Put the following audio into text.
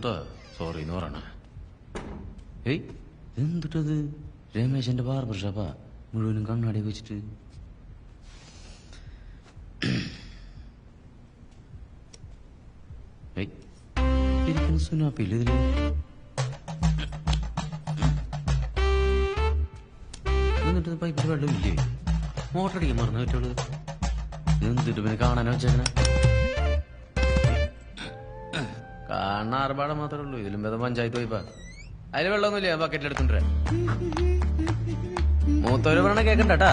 ചെയ്തിട്ടാ സോറി എന്ന് പറയണ. ഏയ് എന്തിട്ടത്? രമേശന്റെ ബാർബർ ഷാപ്പാ, മുഴുവനും കണ്ണാടി വെച്ചിട്ട്. ഇരിക്കുന്ന സുനാപ്പില്ല ഇതില്. എന്നിട്ട് പൈപ്പിൽ വെള്ളമില്ലേ? മോട്ടർ അടിക്കാൻ മറന്നു പറ്റുള്ളൂ. എന്തിട്ട് പിന്നെ കാണാനോ വെച്ചേക്കണേ? കാണാൻ ആർഭാടം മാത്രമേ ഉള്ളൂ. ഇതിലും ഭേദം പഞ്ചായത്ത് പോയിപ്പാ. അതിന് വെള്ളമൊന്നുമില്ല, ബക്കറ്റിൽ എടുത്തോണ്ടിരാൻ. മൂത്തോര് പറഞ്ഞ കേക്കണ്ടാ.